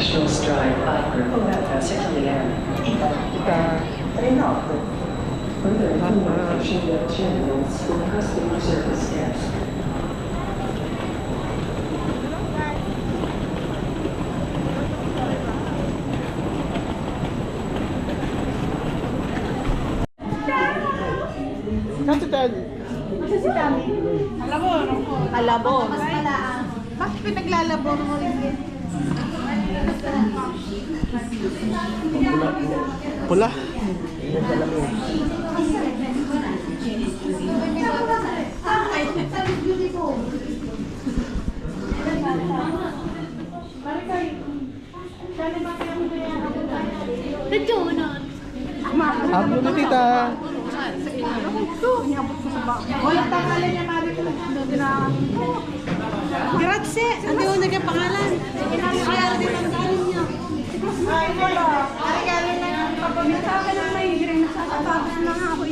National Stride Bike Group circulieren. Further information at General's for customer service desk. Katitan. Si Tami. Alabon. Bakit pinaglalabon mo rin din? Pula. Hablo na tita. Walang pangalan niya, Mari. Grazie. Hindi ko nagkapangalan. Kaya din ang galing niya. Ay, wala. Regalo na yung kapamit sa akin ang may hiring. Nagsasabakan na nga ako.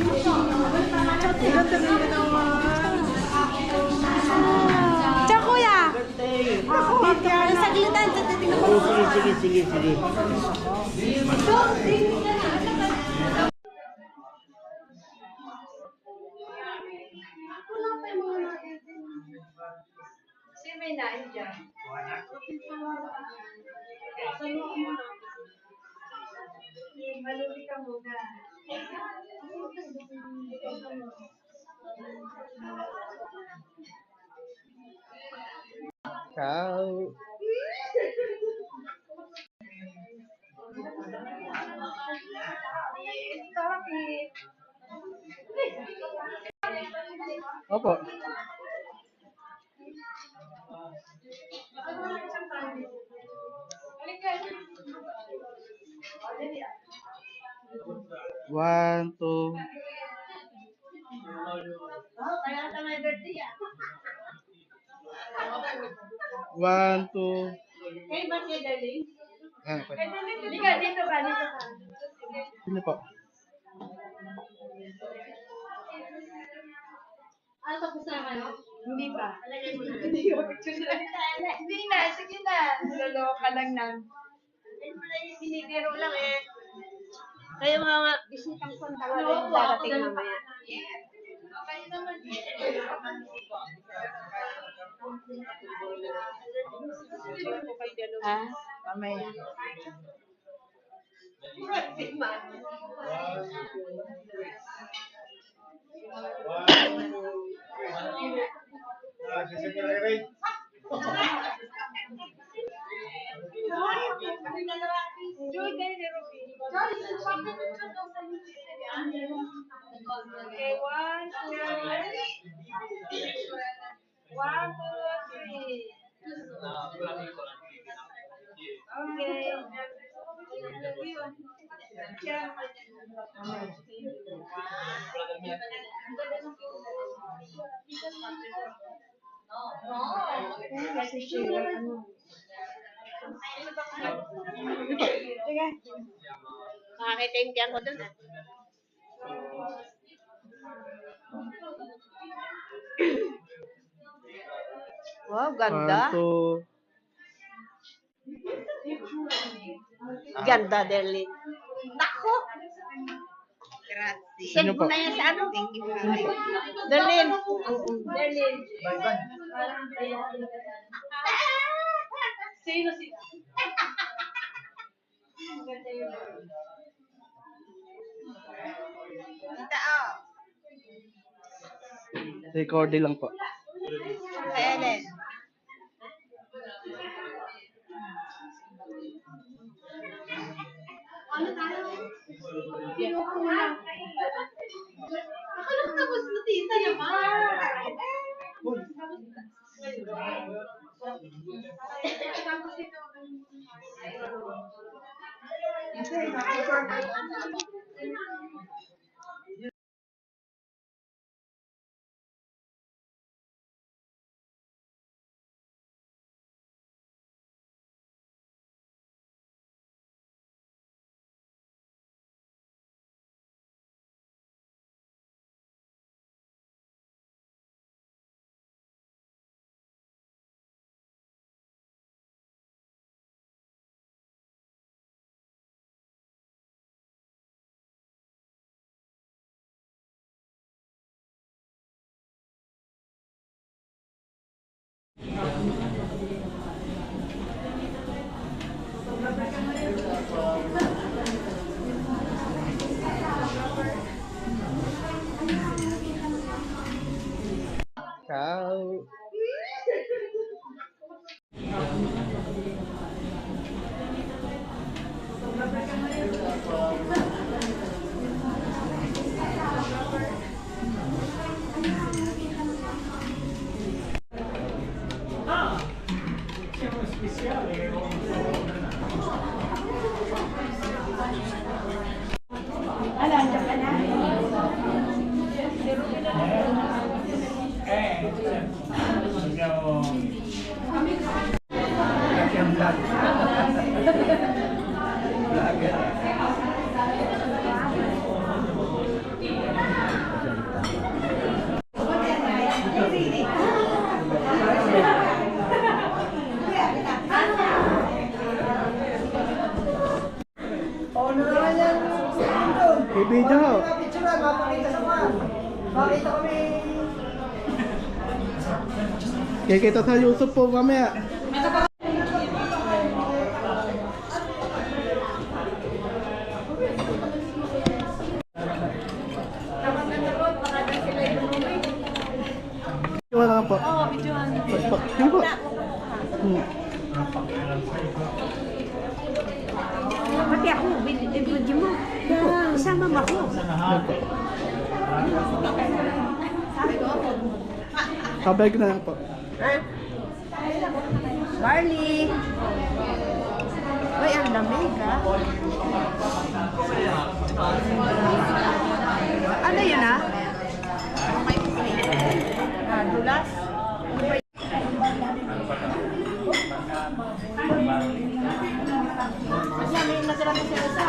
Ganda rin yun naman. Tsaka kuya. Saglitan. Sige. Sino may nain dyan? Maluti ka muna. Ciao. Opo. One, two. One, two. Kayo ba siya, darling? Okay. Dito ka. Sino po? Ano tapos na kayo? Hindi pa. Hindi na, sige na. Loloka lang lang. Sinibiro lang eh. Kayo mga bisitang kontawa rin darating mamaya. Okay naman. Ah, mamaya. Okay, one, two, three. Makakita ko dun ah. Wow, ganda. One, two. Ganda, Derlin. Nako! Grazie. Send Sino mo po? na yan sa ano? Thank you. Derlin. Derlin. Sino sila? Ganda yun. Tita, oh. Recording lang po. Kay Ellen. Ano tayo? Sino ko na? Ako lang tapos na tita naman. Tapos ito. Video ho. Picture mapakita naman. Makita kami. Kikita sa YouTube po mamaya. Wala lang po. Oo, videohan. Yan po. Pati ako, video mo. Isama mo ako. Yan po. Kabay ko na lang po. Barney! Uy, ang lamig ha? Ano yun ha? Dulas? Kasi may natira ko sa isa.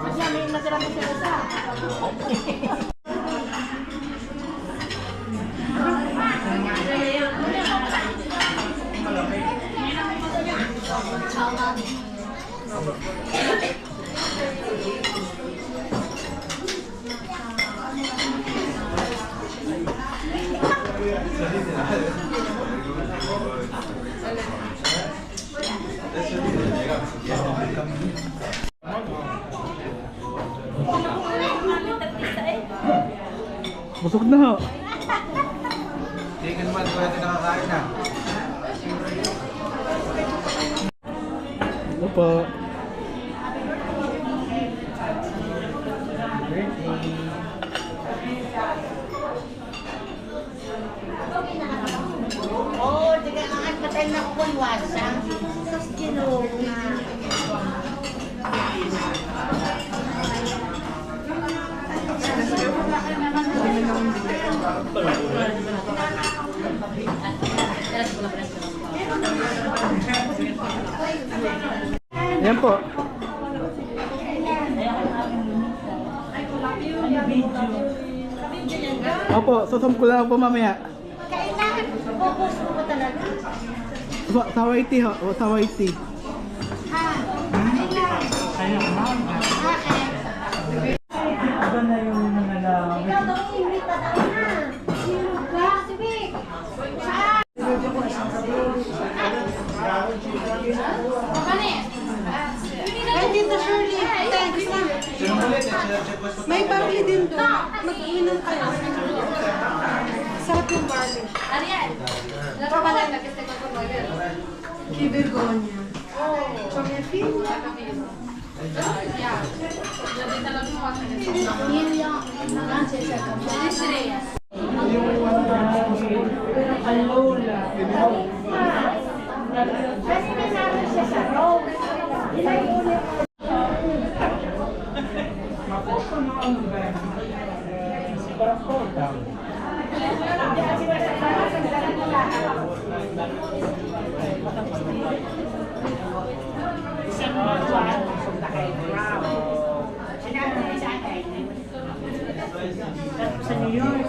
Kasi may natira ko sa isa. Busog na ho. Hindi ka naman kung natin nakakain na. Ano po? Oo, diga ang patay na kulwasan. Tapos ginoo na. Yan po. Opo, susum ko lang po mamaya. Kailangan, focus mo ba talaga? Sa YT ho, o sa YT. Ha? Kailangan. Bakit? Iba na yung nangalang. Ikaw daw imbita daw na. Sino ka? Sige. Saan? Ay, Tita Shirley. Thanks na. May barley din doon. Mag-inom kayo. Sarap yung barley. Kay Begonia. Sa New York.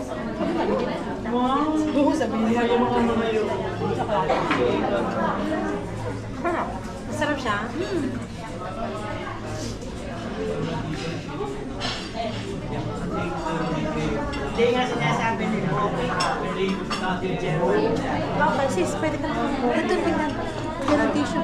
Wow! Sabihin niya yung mga yun. Masarap siya? Hindi nga sinasabi nila, okay, Okay, sis, pwede ka naman. Ito, tingnan. Yan tissue.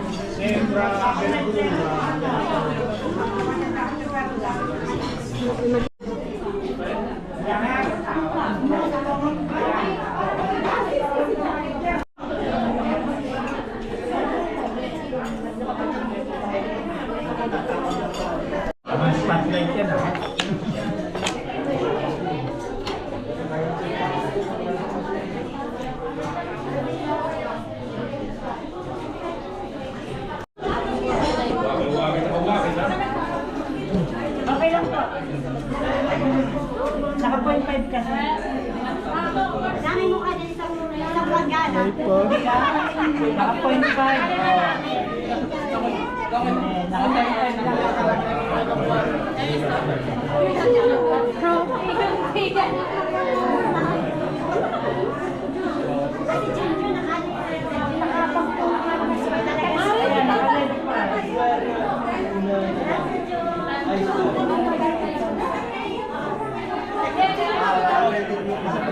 Spotlight yan ah. Naka-point 5.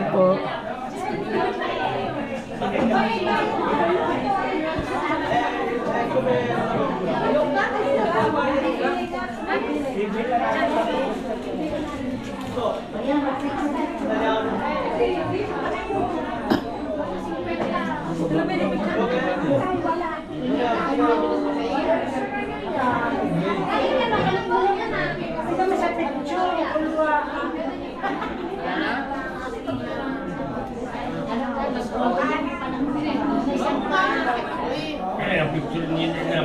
Po. Ay, ang picture niya na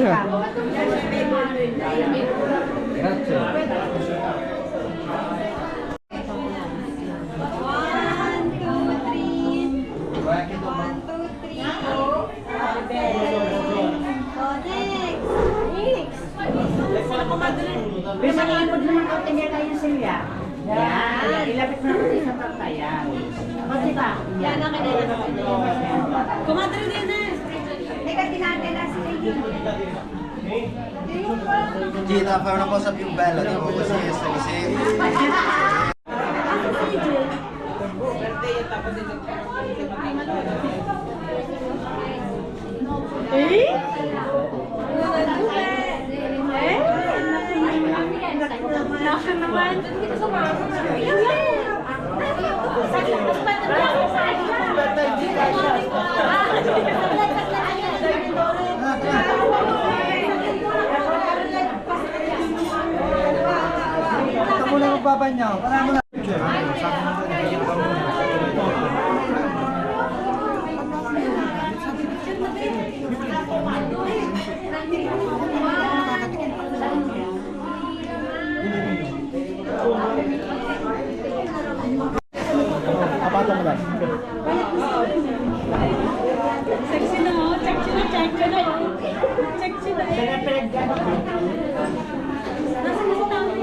Yeah. Bisa iipod naman ko tingin kayo sila. Yan. Ilapit na natin sa pagkayan. Kasi ba? Yan ang kanila. Kumadro din eh. Teka, tinatay na sila yun. Kita, parang nakausap yung ballot ko kasi kasi Ako na magbaban niyo. Para mo na. Kapatan mo lang. Sexy na mo. Sexy na. Sexy na. Sexy na. Nasa na si Tommy?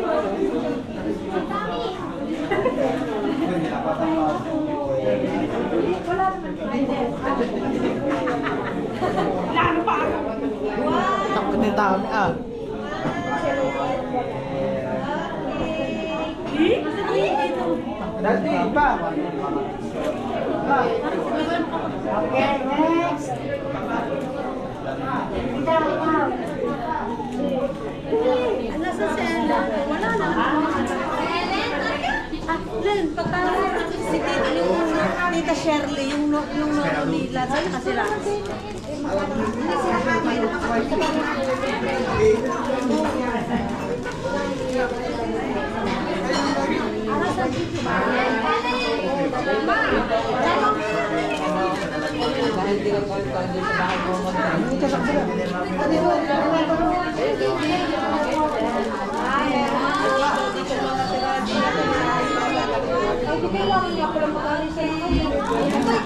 Lalo pa. Takot ni Tommy ah. Dati pa. Okay, next. Nasa si Ella? Wala na. Len, patawag si Tita, yung Tita Shirley, yung lolo nila. Saan kasi lang?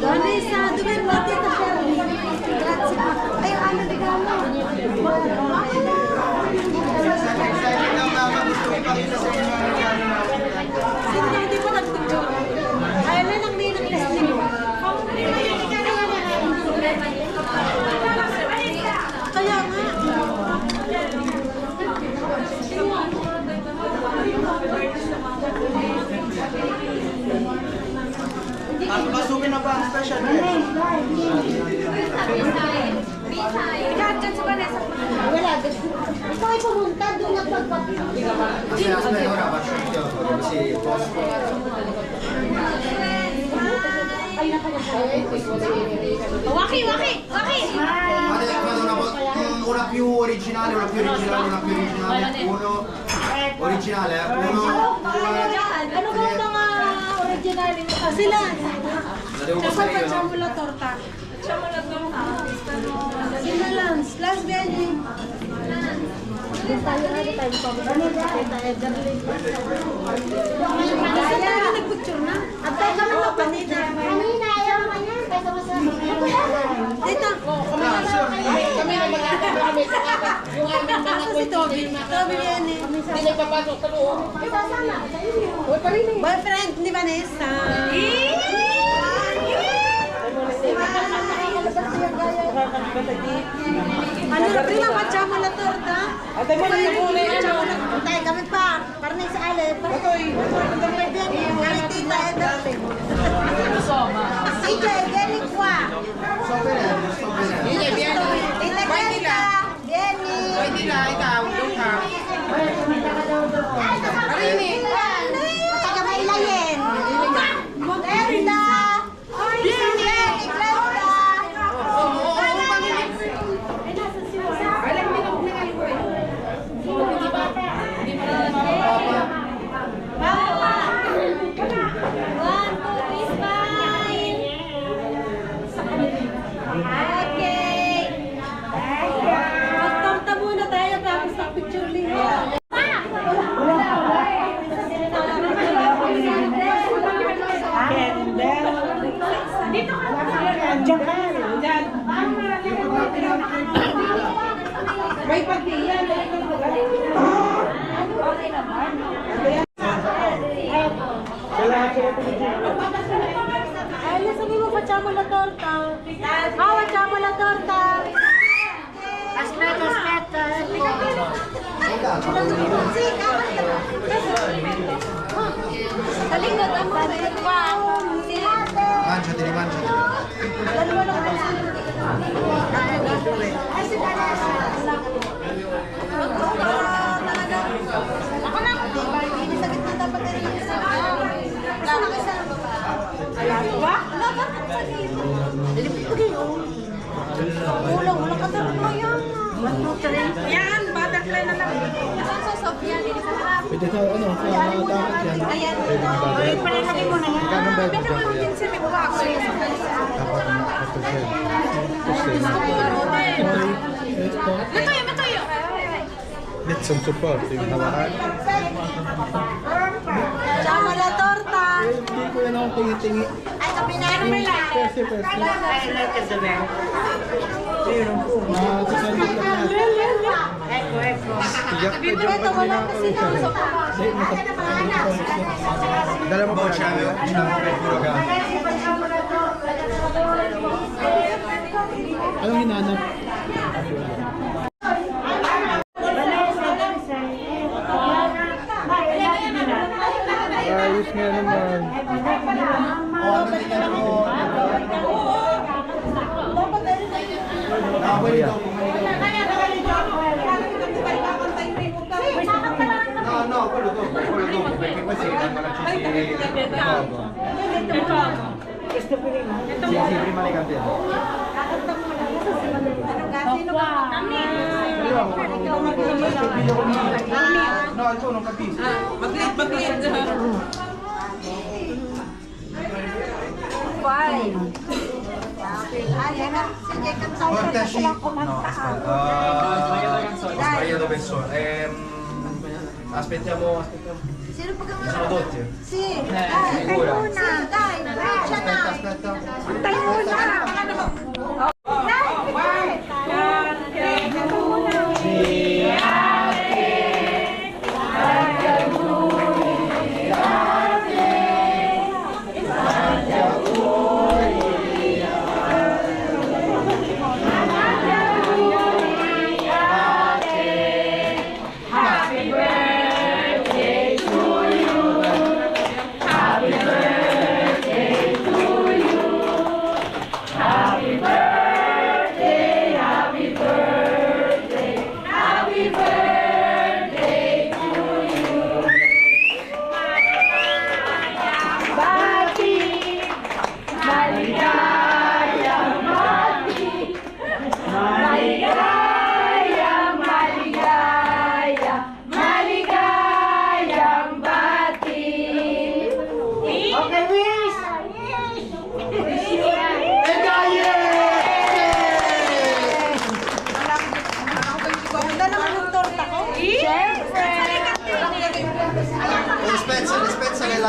Vanessa, dumi mo Tita Shirley. Ay, ano regalo? Sino na hindi pa nagtugtog? Ay, alam lang din ang listening. Kaya nga. kayo pumunta, doon nagpagpapit. Kasi aspetta, ora faccio anch'io, così posso. Waki! Una più originale, una più originale, una più originale. Uno originale, uno, due, Ano ba ang mga original? Sila. la devo Tsaka passare io, pacha no? mo la torta. Sila lang. Last Benny. Isa tayo nagpicture na. At tayo kami mapanita. Kanina ayaw mo yan. Kaya sa dito. Kami na mag-aata kami sa kaka. Yung aming mga Asa si Toby? Toby yan eh. hindi nagpapasok sa loob. Boyfriend ni Vanessa. Ano na pinapatsa mo na torta? Ate mo na yung kulay ano. Tayo kami pa. Karne sa alep. Atoy. Kami din. Kami tita. Ito, galing kwa. Sto venendo, sto venendo. Hindi, biyan. Tita Ganda. Jenny. Pwede na, ikaw. Yung ka. Marini. Taga Mailayen. Ganda. Jenny. Glenda. Magtorta muna tayo tapos sa picture linya. Dito ka. Diyan ka. Diyan. May pagdiyan. Okay naman. Ay, sabi mo, pachamo la torta. Pachamo la torta. Aspetta. Talingod ang mga Mangiateli, mangiateli. dalawa lang ay, si ako na. Hindi sa gitna dapat na rin isa. Wala ka sa ba? Wala ka sa gitna. Wala ka dapat mo yan. Yan, butterfly na lang. Saan sa Sofia? Dito sa harap. Pwede sa ano, sa dapat yan. Ayan. Ay, palalagay mo na yan. Magkano ba ito dyan? Matuyo. Need some support. Yung hawakan. Chama la torta. Hindi ko yan ako tingi-tingi. Ay, kapinari mo lang. Persi. Sasandit lang yan. Tiyak ka dyan. Ito, wala kasi na. Dalla un po', ce l'avevo per puro gas. Anong hinanap? Ayos nga naman. Ano tingnan mo? Pwede daw No, quello dopo, perché poi si danno la Questo prima. Sì, prima le cambiamo. No, il tuo non capisco. Maglit. Portaci. No, aspetta. Ho sbagliato persona. Aspettiamo. Sino pa kami? Sono tutti. Si. Sicura? Muna. Dai, Aspetta. Antay muna.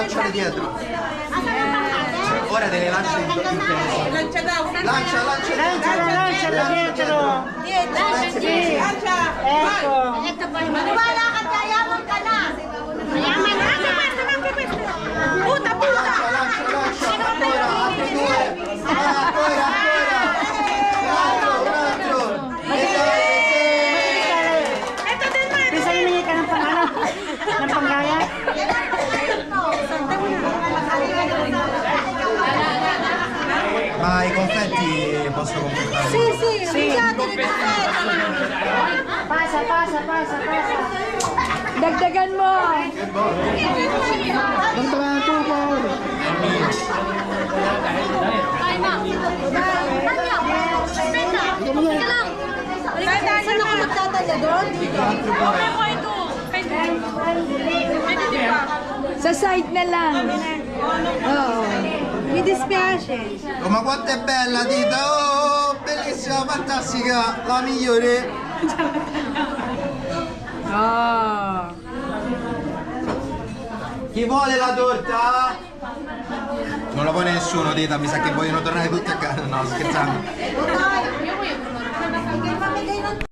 lanciale dietro. Ora te le lancio in tutte. Lancia, Lanciala dietro. Ecco. Maniwala ka, yayaman ka na. Mayaman na. Puta, puta. Lancia. Ancora, altri due. Ancora. Un altro. Bisa humingi ka ng pang-ano? Ng panggaya? Ma i confetti posso completare? Sì, iniziate le Pasa. Dagdagan mo. Ay, ma. Saan ako magtatala doon? Sa side na lang. Oo. Mi dispiace. Oh, ma quanto è bella Tita! Oh, bellissima, fantastica, la migliore! Chi vuole la torta? Non la vuole nessuno, Tita, mi sa che vogliono tornare tutti a casa. No, scherzando.